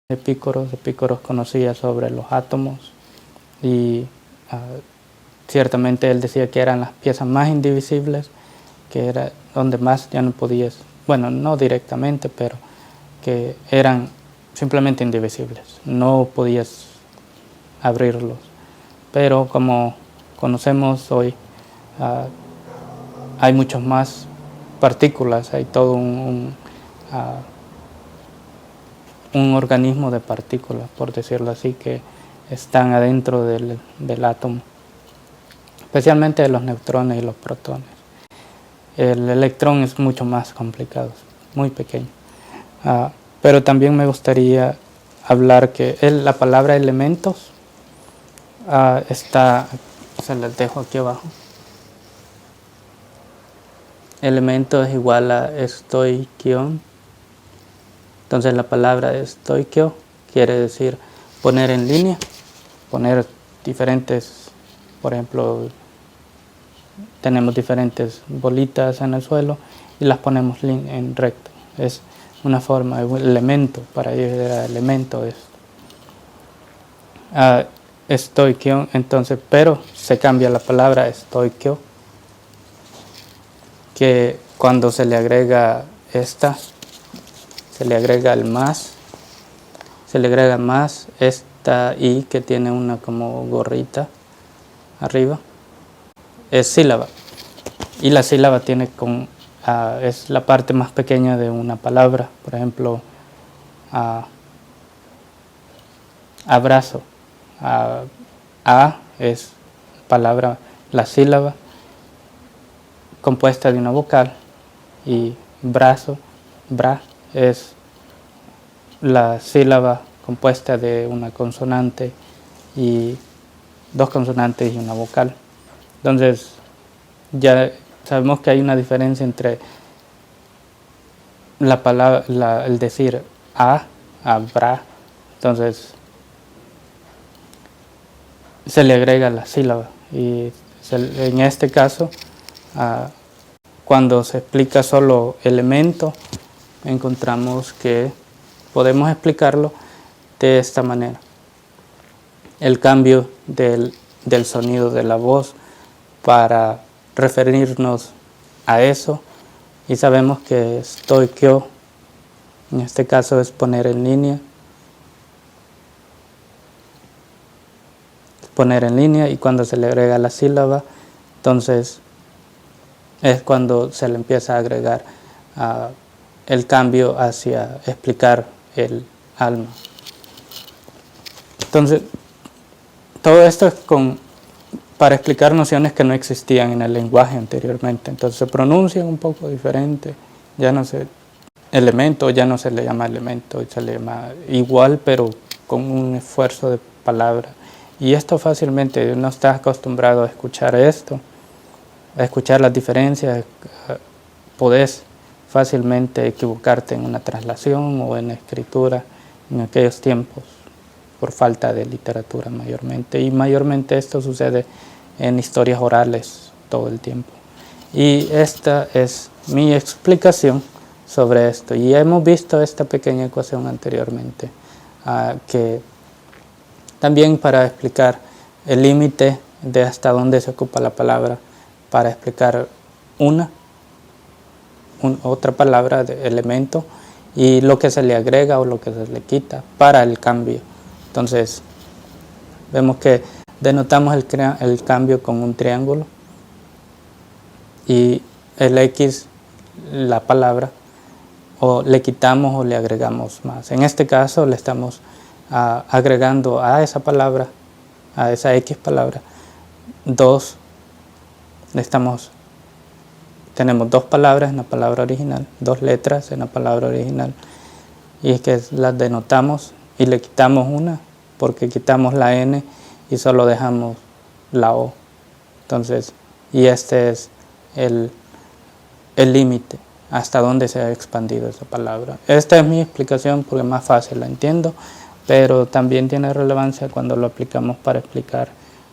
Epícoros conocía sobre los átomos y ciertamente él decía que eran las piezas más indivisibles, que era donde más ya no podías, bueno, no directamente, pero que eran simplemente indivisibles, no podías abrirlos. Pero como conocemos hoy, hay muchas más partículas, hay todo un organismo de partículas, por decirlo así, que están adentro del átomo, especialmente los neutrones y los protones. El electrón es mucho más complicado, muy pequeño. Pero también me gustaría hablar que la palabra elementos está, se las dejo aquí abajo. Elemento es igual a estoikion. Entonces la palabra estoikio quiere decir poner en línea, poner diferentes, por ejemplo, tenemos diferentes bolitas en el suelo y las ponemos en recto. Es una forma, un elemento, para ellos era elemento esto. Estoikio, entonces, pero se cambia la palabra estoikio, que cuando se le agrega esta, se le agrega el más, se le agrega más esta i que tiene una como gorrita arriba, es sílaba. Y la sílaba tiene es la parte más pequeña de una palabra. Por ejemplo, abrazo. A es palabra, la sílaba compuesta de una vocal, y brazo, bra, es la sílaba compuesta de una consonante y dos consonantes y una vocal. Entonces ya sabemos que hay una diferencia entre la palabra, el decir a bra. Entonces se le agrega la sílaba, y en este caso cuando se explica solo elemento, encontramos que podemos explicarlo de esta manera. El cambio del sonido de la voz para referirnos a eso, y sabemos que estoikio en este caso es poner en línea, y cuando se le agrega la sílaba, entonces es cuando se le empieza a agregar el cambio hacia explicar el alma. Entonces, todo esto es para explicar nociones que no existían en el lenguaje anteriormente. Entonces se pronuncian un poco diferente, ya no se elemento, ya no se le llama elemento, se le llama igual, pero con un esfuerzo de palabra. Y esto fácilmente, no estás acostumbrado a escuchar esto, a escuchar las diferencias, podés fácilmente equivocarte en una traslación o en escritura en aquellos tiempos, por falta de literatura mayormente, y mayormente esto sucede en historias orales todo el tiempo. Y esta es mi explicación sobre esto, y hemos visto esta pequeña ecuación anteriormente, que también para explicar el límite de hasta dónde se ocupa la palabra para explicar otra palabra de elemento, y lo que se le agrega o lo que se le quita para el cambio. Entonces vemos que denotamos el cambio con un triángulo, y el X, la palabra, o le quitamos o le agregamos más. En este caso le estamos agregando a esa palabra, a esa X palabra, tenemos dos palabras en la palabra original, dos letras en la palabra original, y es que las denotamos y le quitamos una, porque quitamos la N y solo dejamos la O. Entonces, y este es el límite, hasta dónde se ha expandido esa palabra. Esta es mi explicación porque es más fácil, la entiendo, pero también tiene relevancia cuando lo aplicamos para explicar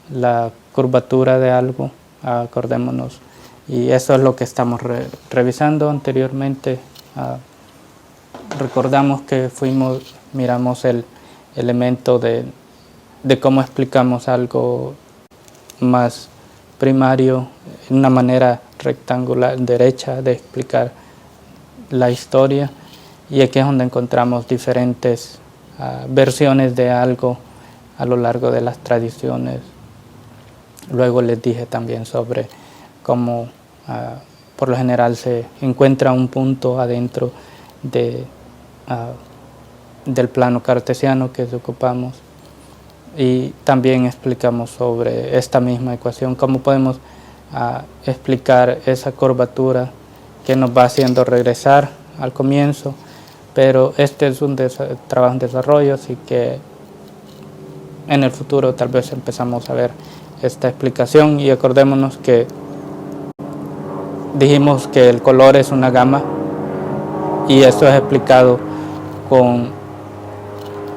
la curvatura de algo, acordémonos. Y eso es lo que estamos revisando anteriormente, recordamos que miramos el elemento de cómo explicamos algo más primario, una manera rectangular, derecha de explicar la historia, y aquí es donde encontramos diferentes versiones de algo a lo largo de las tradiciones. Luego les dije también sobre cómo por lo general se encuentra un punto adentro del plano cartesiano que ocupamos, y también explicamos sobre esta misma ecuación, cómo podemos explicar esa curvatura que nos va haciendo regresar al comienzo, pero este es un trabajo en desarrollo, así que en el futuro tal vez empezamos a ver esta explicación. Y acordémonos que dijimos que el color es una gama, y esto es explicado con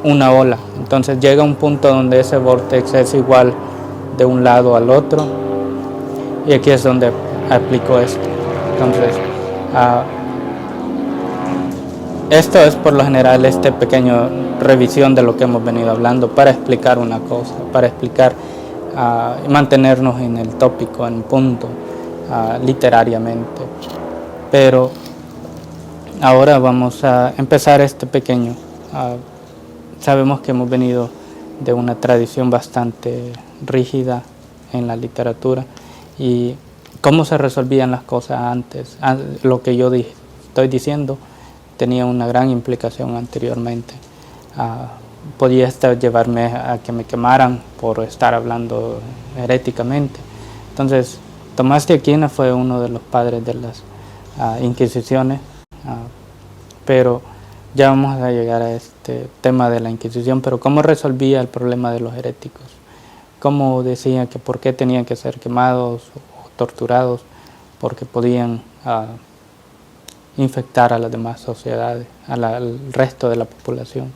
una ola. Entonces llega un punto donde ese vórtex es igual de un lado al otro, y aquí es donde aplico esto. Entonces esto es por lo general pequeño revisión de lo que hemos venido hablando para explicar una cosa, para explicar y mantenernos en el tópico, en punto, literariamente. Pero ahora vamos a empezar este pequeño. Sabemos que hemos venido de una tradición bastante rígida en la literatura, y cómo se resolvían las cosas antes. Lo que yo estoy diciendo tenía una gran implicación anteriormente. Podía llevarme a que me quemaran por estar hablando heréticamente. Entonces, Tomás de Aquino fue uno de los padres de las Inquisiciones, pero ya vamos a llegar a este tema de la Inquisición. Pero ¿cómo resolvía el problema de los heréticos? ¿Cómo decía que por qué tenían que ser quemados o torturados? Porque podían infectar a las demás sociedades, al resto de la población,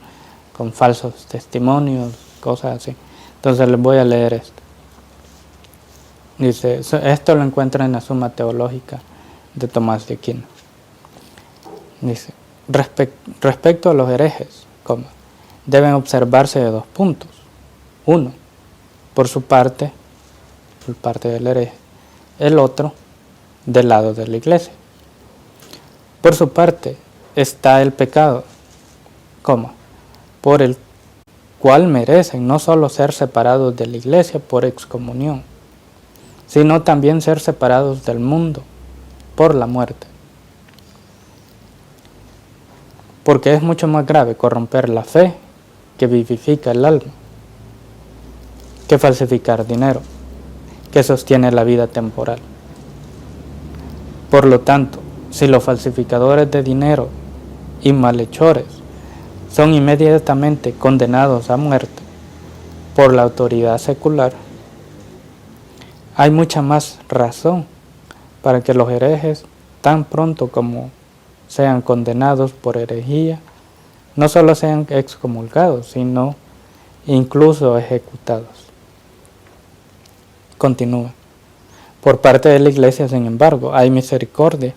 con falsos testimonios, cosas así. Entonces les voy a leer esto. Dice, esto lo encuentran en la Suma Teológica de Tomás de Aquino. Dice, respecto a los herejes, deben observarse de dos puntos. Uno, por su parte del hereje. El otro, del lado de la Iglesia. Por su parte está el pecado, por el cual merecen no solo ser separados de la Iglesia por excomunión, sino también ser separados del mundo por la muerte. Porque es mucho más grave corromper la fe que vivifica el alma, que falsificar dinero, que sostiene la vida temporal. Por lo tanto, si los falsificadores de dinero y malhechores son inmediatamente condenados a muerte por la autoridad secular, hay mucha más razón para que los herejes, tan pronto como sean condenados por herejía, no solo sean excomulgados, sino incluso ejecutados. Continúa. Por parte de la Iglesia, sin embargo, hay misericordia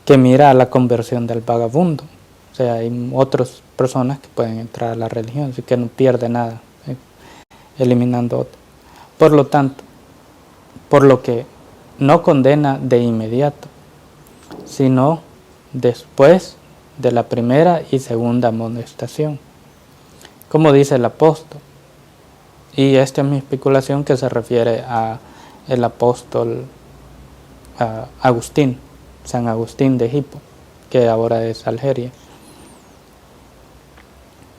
que mira a la conversión del vagabundo. O sea, hay otras personas que pueden entrar a la religión, así que no pierde nada eliminando otro. Por lo tanto, por lo que no condena de inmediato, sino después de la primera y segunda amonestación, como dice el apóstol. Y esta es mi especulación, que se refiere a el apóstol Agustín, San Agustín de Hippo, que ahora es Algeria.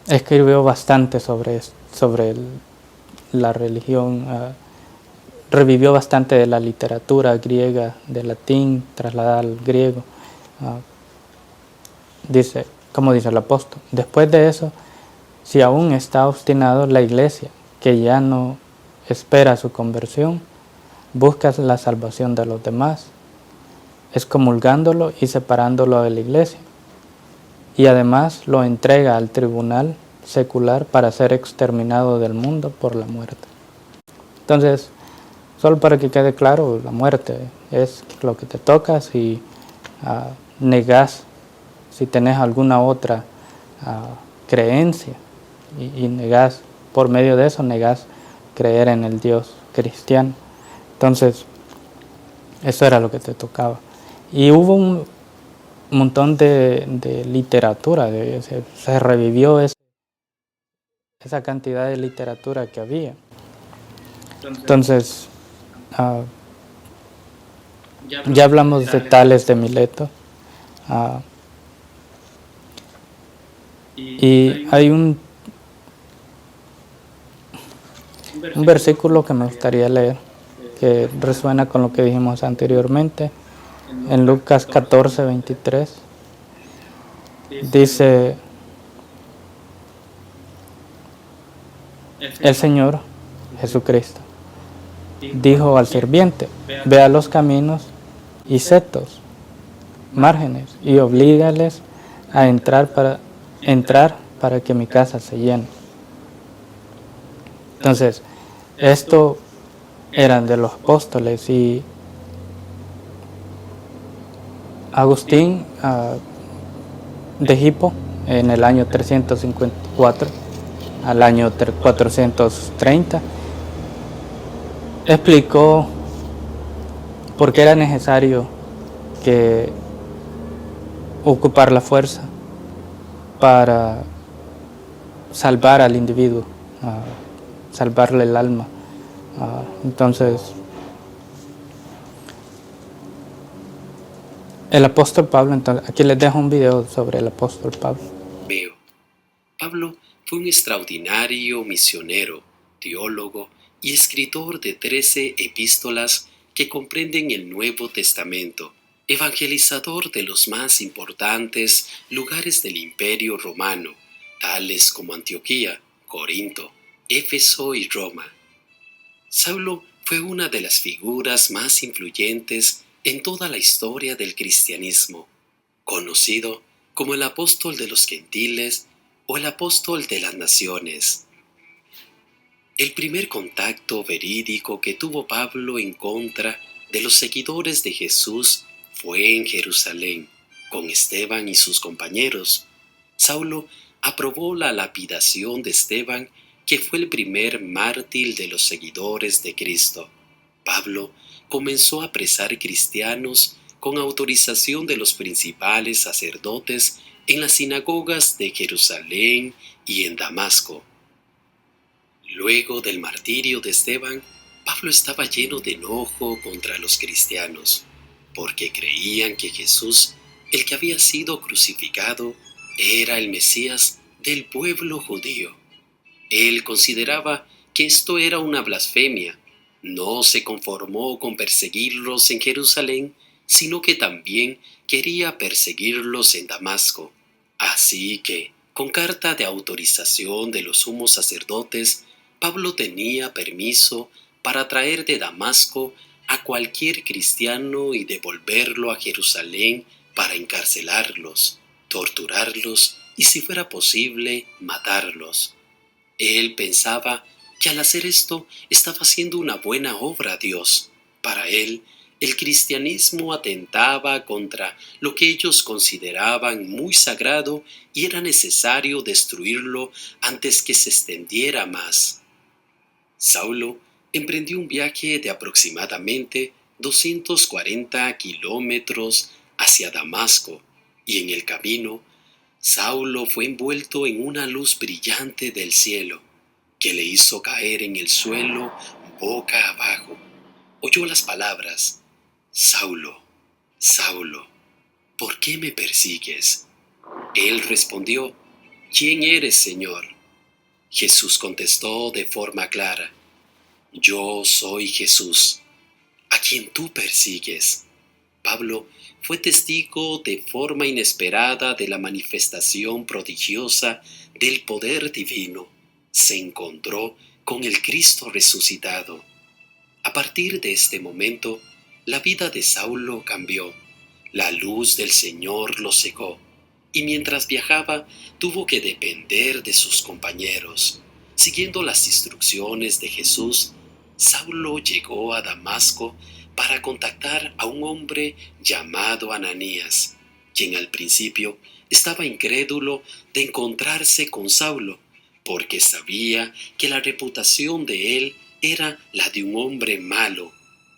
Escribió bastante sobre la religión, revivió bastante de la literatura griega, del latín, trasladada al griego. Dice, como dice el apóstol, después de eso, si aún está obstinado la Iglesia, que ya no espera su conversión, busca la salvación de los demás, excomulgándolo y separándolo de la Iglesia, y además lo entrega al tribunal secular para ser exterminado del mundo por la muerte. Entonces, solo para que quede claro, la muerte es lo que te toca si negas si tenés alguna otra creencia y negás, por medio de eso negás creer en el Dios cristiano. Entonces, eso era lo que te tocaba. Y hubo un montón de literatura, se revivió esa cantidad de literatura que había. Entonces, ya hablamos de Tales de Mileto. Y hay un versículo que me gustaría leer, que resuena con lo que dijimos anteriormente. En Lucas 14:23 dice: el Señor Jesucristo dijo al sirviente: ve a los caminos y setos, márgenes, y oblígales a entrar para que mi casa se llene. Entonces, esto eran de los apóstoles, y Agustín de Hippo, en el año 354 al año 430, explicó por qué era necesario que ocupar la fuerza para salvar al individuo, salvarle el alma. Entonces, el apóstol Pablo, aquí les dejo un video sobre el apóstol Pablo. Pablo fue un extraordinario misionero, teólogo y escritor de 13 epístolas que comprenden el Nuevo Testamento, evangelizador de los más importantes lugares del Imperio Romano, tales como Antioquía, Corinto, Éfeso y Roma. Saulo fue una de las figuras más influyentes en toda la historia del cristianismo, conocido como el apóstol de los gentiles o el apóstol de las naciones. El primer contacto verídico que tuvo Pablo en contra de los seguidores de Jesús fue en Jerusalén, con Esteban y sus compañeros. Saulo aprobó la lapidación de Esteban, que fue el primer mártir de los seguidores de Cristo. Pablo comenzó a apresar cristianos con autorización de los principales sacerdotes en las sinagogas de Jerusalén y en Damasco. Luego del martirio de Esteban, Pablo estaba lleno de enojo contra los cristianos, porque creían que Jesús, el que había sido crucificado, era el Mesías del pueblo judío. Él consideraba que esto era una blasfemia. No se conformó con perseguirlos en Jerusalén, sino que también quería perseguirlos en Damasco. Así que, con carta de autorización de los sumos sacerdotes, Pablo tenía permiso para traer de Damasco a cualquier cristiano y devolverlo a Jerusalén para encarcelarlos, torturarlos y, si fuera posible, matarlos. Él pensaba que al hacer esto estaba haciendo una buena obra a Dios. Para él, el cristianismo atentaba contra lo que ellos consideraban muy sagrado y era necesario destruirlo antes que se extendiera más. Saulo emprendió un viaje de aproximadamente 240 kilómetros hacia Damasco, y en el camino, Saulo fue envuelto en una luz brillante del cielo, que le hizo caer en el suelo boca abajo. Oyó las palabras: Saulo, Saulo, ¿por qué me persigues? Él respondió: ¿Quién eres, Señor? Jesús contestó de forma clara: Yo soy Jesús, a quien tú persigues. Pablo fue testigo de forma inesperada de la manifestación prodigiosa del poder divino. Se encontró con el Cristo resucitado. A partir de este momento, la vida de Saulo cambió. La luz del Señor lo cegó, y mientras viajaba tuvo que depender de sus compañeros. Siguiendo las instrucciones de Jesús, Saulo llegó a Damasco para contactar a un hombre llamado Ananías, quien al principio estaba incrédulo de encontrarse con Saulo, porque sabía que la reputación de él era la de un hombre malo.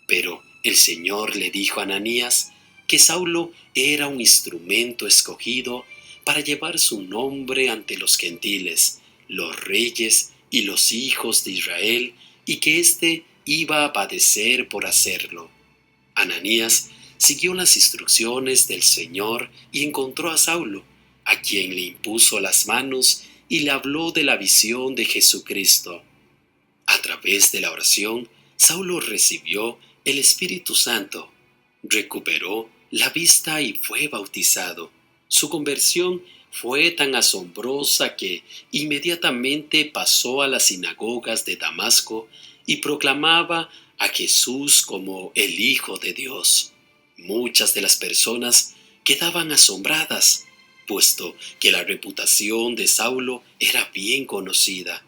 Pero el Señor le dijo a Ananías que Saulo era un instrumento escogido para llevar su nombre ante los gentiles, los reyes y los hijos de Israel, y que éste iba a padecer por hacerlo. Ananías siguió las instrucciones del Señor y encontró a Saulo, a quien le impuso las manos y le habló de la visión de Jesucristo. A través de la oración, Saulo recibió el Espíritu Santo, recuperó la vista y fue bautizado. Su conversión fue tan asombrosa que inmediatamente pasó a las sinagogas de Damasco y proclamaba a Jesús como el Hijo de Dios. Muchas de las personas quedaban asombradas, puesto que la reputación de Saulo era bien conocida.